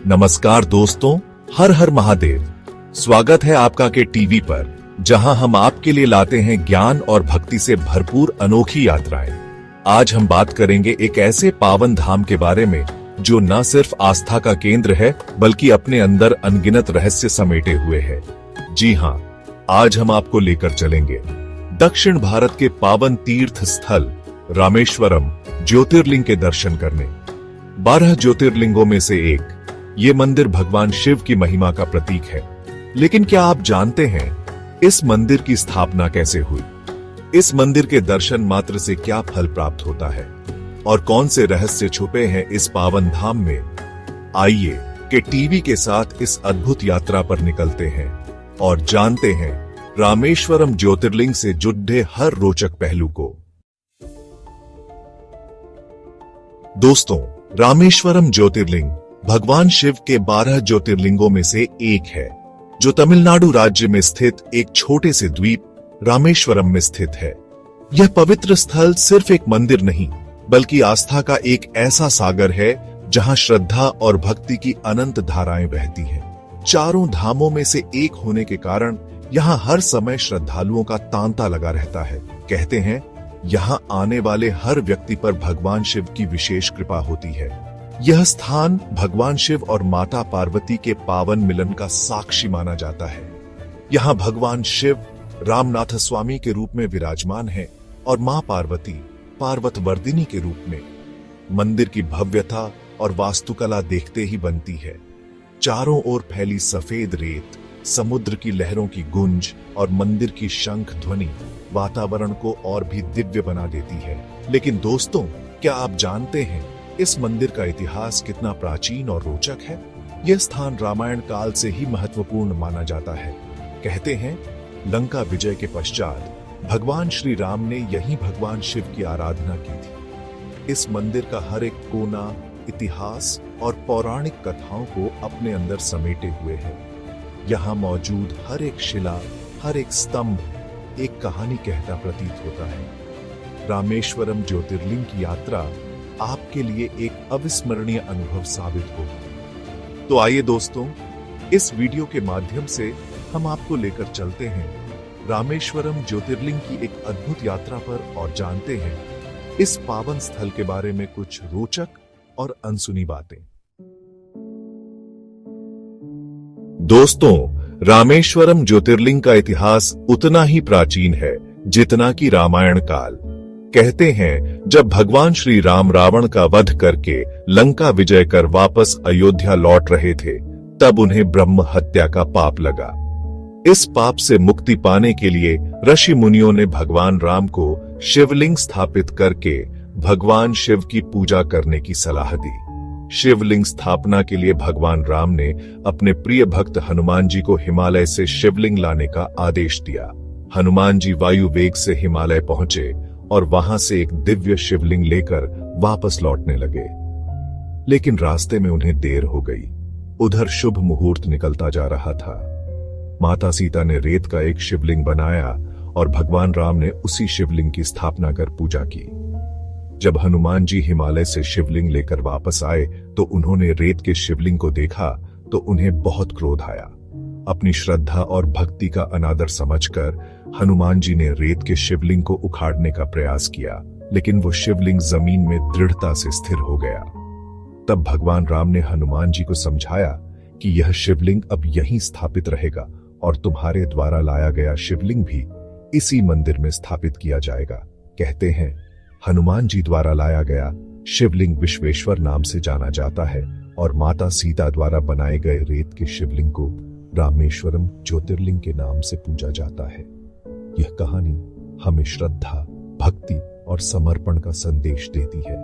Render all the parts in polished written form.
नमस्कार दोस्तों, हर हर महादेव। स्वागत है आपका के टीवी पर, जहां हम आपके लिए लाते हैं ज्ञान और भक्ति से भरपूर अनोखी यात्राएं। आज हम बात करेंगे एक ऐसे पावन धाम के बारे में जो न सिर्फ आस्था का केंद्र है बल्कि अपने अंदर अनगिनत रहस्य समेटे हुए है। जी हां, आज हम आपको लेकर चलेंगे दक्षिण भारत के पावन तीर्थ स्थल रामेश्वरम ज्योतिर्लिंग के दर्शन करने। 12 ज्योतिर्लिंगों में से एक ये मंदिर भगवान शिव की महिमा का प्रतीक है। लेकिन क्या आप जानते हैं इस मंदिर की स्थापना कैसे हुई? इस मंदिर के दर्शन मात्र से क्या फल प्राप्त होता है और कौन से रहस्य छुपे हैं इस पावन धाम में? आइए के टीवी के साथ इस अद्भुत यात्रा पर निकलते हैं और जानते हैं रामेश्वरम ज्योतिर्लिंग से जुड़े हर रोचक पहलू को। दोस्तों, रामेश्वरम ज्योतिर्लिंग भगवान शिव के 12 ज्योतिर्लिंगों में से एक है, जो तमिलनाडु राज्य में स्थित एक छोटे से द्वीप रामेश्वरम में स्थित है। यह पवित्र स्थल सिर्फ एक मंदिर नहीं, बल्कि आस्था का एक ऐसा सागर है जहां श्रद्धा और भक्ति की अनंत धाराएं बहती हैं। चारों धामों में से एक होने के कारण यहाँ हर समय श्रद्धालुओं का तांता लगा रहता है। कहते हैं यहाँ आने वाले हर व्यक्ति पर भगवान शिव की विशेष कृपा होती है। यह स्थान भगवान शिव और माता पार्वती के पावन मिलन का साक्षी माना जाता है। यहाँ भगवान शिव रामनाथ स्वामी के रूप में विराजमान है और मां पार्वती पार्वतवर्दिनी के रूप में। मंदिर की भव्यता और वास्तुकला देखते ही बनती है। चारों ओर फैली सफेद रेत, समुद्र की लहरों की गूंज और मंदिर की शंख ध्वनि वातावरण को और भी दिव्य बना देती है। लेकिन दोस्तों, क्या आप जानते हैं इस मंदिर का इतिहास कितना प्राचीन और रोचक है? यह स्थान रामायण काल से ही महत्वपूर्ण माना जाता है। कहते हैं लंका विजय के पश्चात भगवान श्री राम ने यहीं भगवान शिव की आराधना की थी। इस मंदिर का हर एक कोना इतिहास और पौराणिक कथाओं को अपने अंदर समेटे हुए है। यहाँ मौजूद हर एक शिला, हर एक स्तंभ एक कहानी कहता प्रतीत होता है। रामेश्वरम ज्योतिर्लिंग की यात्रा आपके लिए एक अविस्मरणीय अनुभव साबित होगी। तो आइए दोस्तों, इस वीडियो के माध्यम से हम आपको लेकर चलते हैं रामेश्वरम ज्योतिर्लिंग की एक अद्भुत यात्रा पर और जानते हैं इस पावन स्थल के बारे में कुछ रोचक और अनसुनी बातें। दोस्तों, रामेश्वरम ज्योतिर्लिंग का इतिहास उतना ही प्राचीन है जितना कि रामायण काल। कहते हैं जब भगवान श्री राम रावण का वध करके लंका विजय कर वापस अयोध्या लौट रहे थे, तब उन्हें ब्रह्म हत्या का पाप लगा। इस पाप से मुक्ति पाने के लिए ऋषि मुनियों ने भगवान राम को शिवलिंग स्थापित करके भगवान शिव की पूजा करने की सलाह दी। शिवलिंग स्थापना के लिए भगवान राम ने अपने प्रिय भक्त हनुमान जी को हिमालय से शिवलिंग लाने का आदेश दिया। हनुमान जी वायु वेग से हिमालय पहुंचे और वहां से एक दिव्य शिवलिंग लेकर वापस लौटने लगे। लेकिन रास्ते में उन्हें देर हो गई। उधर शुभ मुहूर्त निकलता जा रहा था। माता सीता ने रेत का एक शिवलिंग बनाया और भगवान राम ने उसी शिवलिंग की स्थापना कर पूजा की। जब हनुमान जी हिमालय से शिवलिंग लेकर वापस आए तो उन्होंने रेत के शिवलिंग को देखा तो उन्हें बहुत क्रोध आया। अपनी श्रद्धा और भक्ति का अनादर समझकर हनुमान जी ने रेत के शिवलिंग को उखाड़ने का प्रयास किया, लेकिन वो शिवलिंग जमीन में दृढ़ता से स्थिर हो गया। तब भगवान राम ने हनुमान जी को समझाया कि यह शिवलिंग अब यहीं स्थापित रहेगा और तुम्हारे द्वारा लाया गया शिवलिंग भी इसी मंदिर में स्थापित किया जाएगा। कहते हैं हनुमान जी द्वारा लाया गया शिवलिंग विश्वेश्वर नाम से जाना जाता है और माता सीता द्वारा बनाए गए रेत के शिवलिंग को रामेश्वरम ज्योतिर्लिंग के नाम से पूजा जाता है। यह कहानी हमें श्रद्धा, भक्ति और समर्पण का संदेश देती है।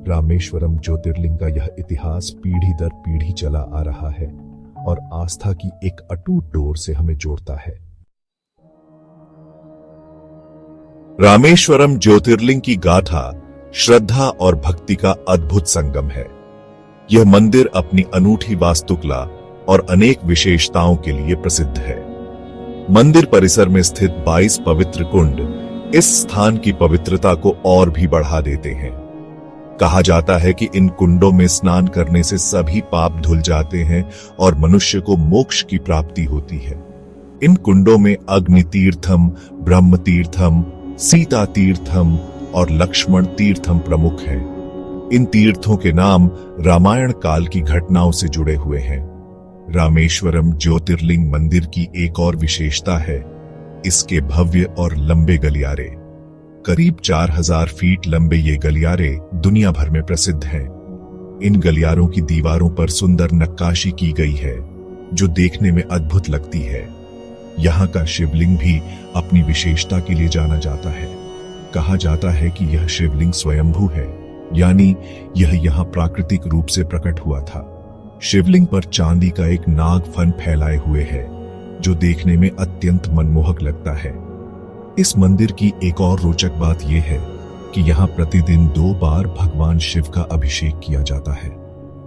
रामेश्वरम ज्योतिर्लिंग का यह इतिहास पीढ़ी दर पीढ़ी चला आ रहा है और आस्था की एक अटूट डोर से हमें जोड़ता है। रामेश्वरम ज्योतिर्लिंग की गाथा श्रद्धा और भक्ति का अद्भुत संगम है। यह मंदिर अपनी अनूठी वास्तुकला और अनेक विशेषताओं के लिए प्रसिद्ध है। मंदिर परिसर में स्थित 22 पवित्र कुंड इस स्थान की पवित्रता को और भी बढ़ा देते हैं। कहा जाता है कि इन कुंडों में स्नान करने से सभी पाप धुल जाते हैं और मनुष्य को मोक्ष की प्राप्ति होती है। इन कुंडों में अग्नि तीर्थम, ब्रह्म तीर्थम, सीता तीर्थम और लक्ष्मण तीर्थम प्रमुख हैं। इन तीर्थों के नाम रामायण काल की घटनाओं से जुड़े हुए हैं। रामेश्वरम ज्योतिर्लिंग मंदिर की एक और विशेषता है इसके भव्य और लंबे गलियारे। करीब 4000 फीट लंबे ये गलियारे दुनिया भर में प्रसिद्ध हैं। इन गलियारों की दीवारों पर सुंदर नक्काशी की गई है जो देखने में अद्भुत लगती है। यहाँ का शिवलिंग भी अपनी विशेषता के लिए जाना जाता है। कहा जाता है कि यह शिवलिंग स्वयंभू है, यानी यह यहाँ प्राकृतिक रूप से प्रकट हुआ था। शिवलिंग पर चांदी का एक नाग फन फैलाए हुए है जो देखने में अत्यंत मनमोहक लगता है। इस मंदिर की एक और रोचक बात यह है कि यहाँ प्रतिदिन 2 बार भगवान शिव का अभिषेक किया जाता है।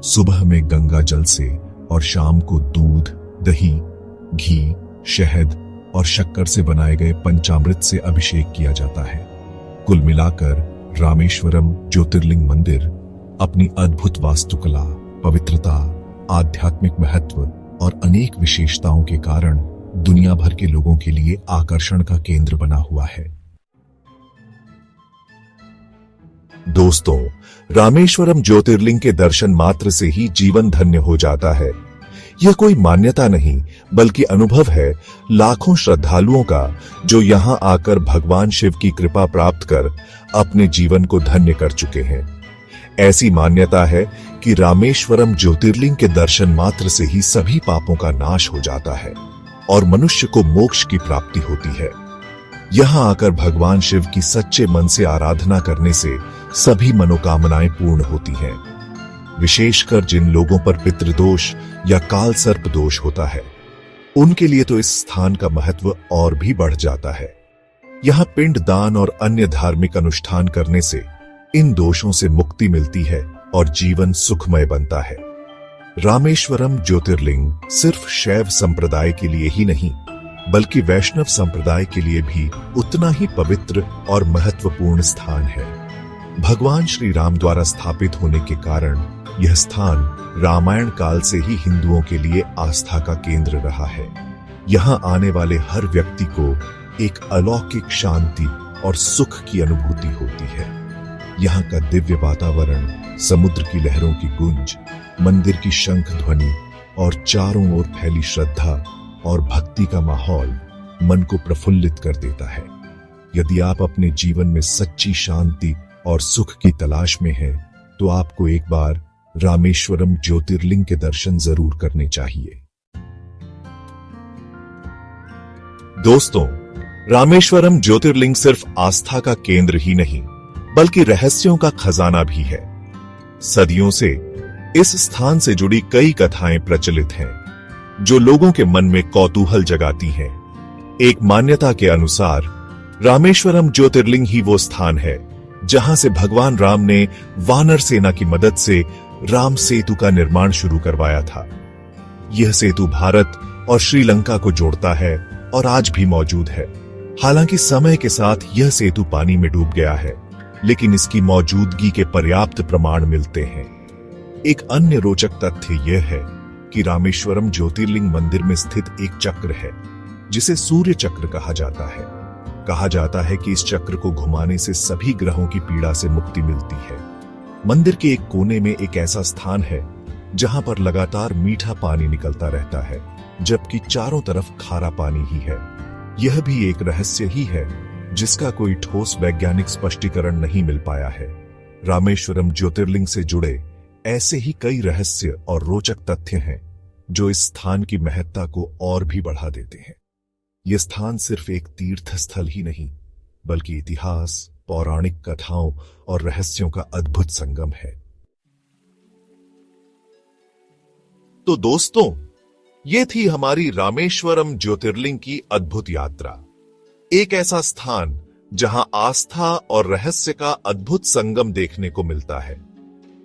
सुबह में गंगा जल से और शाम को दूध, दही, घी, शहद और शक्कर से बनाए गए पंचामृत से अभिषेक किया जाता है। कुल मिलाकर रामेश्वरम ज्योतिर्लिंग मंदिर अपनी अद्भुत वास्तुकला, पवित्रता, आध्यात्मिक महत्व और अनेक विशेषताओं के कारण दुनिया भर के लोगों के लिए आकर्षण का केंद्र बना हुआ है। दोस्तों, रामेश्वरम ज्योतिर्लिंग के दर्शन मात्र से ही जीवन धन्य हो जाता है। यह कोई मान्यता नहीं बल्कि अनुभव है लाखों श्रद्धालुओं का जो यहां आकर भगवान शिव की कृपा प्राप्त कर अपने जीवन को धन्य कर चुके हैं। ऐसी मान्यता है कि रामेश्वरम ज्योतिर्लिंग के दर्शन मात्र से ही सभी पापों का नाश हो जाता है और मनुष्य को मोक्ष की प्राप्ति होती है। यहां आकर भगवान शिव की सच्चे मन से आराधना करने से सभी मनोकामनाएं पूर्ण होती हैं। विशेषकर जिन लोगों पर पितृदोष या काल सर्प दोष होता है, उनके लिए तो इस स्थान का महत्व और भी बढ़ जाता है। यहां पिंड दान और अन्य धार्मिक अनुष्ठान करने से इन दोषों से मुक्ति मिलती है और जीवन सुखमय बनता है। रामेश्वरम ज्योतिर्लिंग सिर्फ शैव संप्रदाय के लिए ही नहीं बल्कि वैष्णव संप्रदाय के लिए भी उतना ही पवित्र और महत्वपूर्ण स्थान है। भगवान श्री राम द्वारा स्थापित होने के कारण यह स्थान रामायण काल से ही हिंदुओं के लिए आस्था का केंद्र रहा है। यहां आने वाले हर व्यक्ति को एक अलौकिक शांति और सुख की अनुभूति होती है। यहाँ का दिव्य वातावरण, समुद्र की लहरों की गूंज, मंदिर की शंख ध्वनि और चारों ओर फैली श्रद्धा और भक्ति का माहौल मन को प्रफुल्लित कर देता है। यदि आप अपने जीवन में सच्ची शांति और सुख की तलाश में हैं, तो आपको एक बार रामेश्वरम ज्योतिर्लिंग के दर्शन जरूर करने चाहिए। दोस्तों, रामेश्वरम ज्योतिर्लिंग सिर्फ आस्था का केंद्र ही नहीं बल्कि रहस्यों का खजाना भी है। सदियों से इस स्थान से जुड़ी कई कथाएं प्रचलित हैं जो लोगों के मन में कौतूहल जगाती हैं। एक मान्यता के अनुसार रामेश्वरम ज्योतिर्लिंग ही वो स्थान है जहां से भगवान राम ने वानर सेना की मदद से राम सेतु का निर्माण शुरू करवाया था। यह सेतु भारत और श्रीलंका को जोड़ता है और आज भी मौजूद है। हालांकि समय के साथ यह सेतु पानी में डूब गया है, लेकिन इसकी मौजूदगी के पर्याप्त प्रमाण मिलते हैं। एक अन्य रोचक तथ्य यह है कि रामेश्वरम ज्योतिर्लिंग मंदिर में स्थित एक चक्र है जिसे सूर्य चक्र कहा जाता है। कहा जाता है कि इस चक्र को घुमाने से सभी ग्रहों की पीड़ा से मुक्ति मिलती है। मंदिर के एक कोने में एक ऐसा स्थान है जहां पर लगातार मीठा पानी निकलता रहता है, जबकि चारों तरफ खारा पानी ही है। यह भी एक रहस्य ही है जिसका कोई ठोस वैज्ञानिक स्पष्टीकरण नहीं मिल पाया है। रामेश्वरम ज्योतिर्लिंग से जुड़े ऐसे ही कई रहस्य और रोचक तथ्य हैं जो इस स्थान की महत्ता को और भी बढ़ा देते हैं। यह स्थान सिर्फ एक तीर्थ स्थल ही नहीं बल्कि इतिहास, पौराणिक कथाओं और रहस्यों का अद्भुत संगम है। तो दोस्तों, ये थी हमारी रामेश्वरम ज्योतिर्लिंग की अद्भुत यात्रा। एक ऐसा स्थान जहां आस्था और रहस्य का अद्भुत संगम देखने को मिलता है।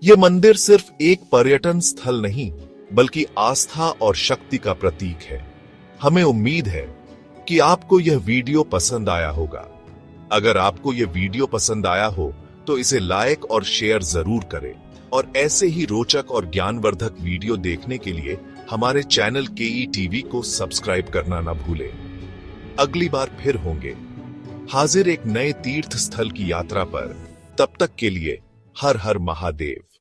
यह मंदिर सिर्फ एक पर्यटन स्थल नहीं बल्कि आस्था और शक्ति का प्रतीक है। हमें उम्मीद है कि आपको यह वीडियो पसंद आया होगा। अगर आपको यह वीडियो पसंद आया हो तो इसे लाइक और शेयर जरूर करें और ऐसे ही रोचक और ज्ञानवर्धक वीडियो देखने के लिए हमारे चैनल KETV को सब्सक्राइब करना ना भूलें। अगली बार फिर होंगे हाजिर एक नए तीर्थ स्थल की यात्रा पर। तब तक के लिए हर हर महादेव।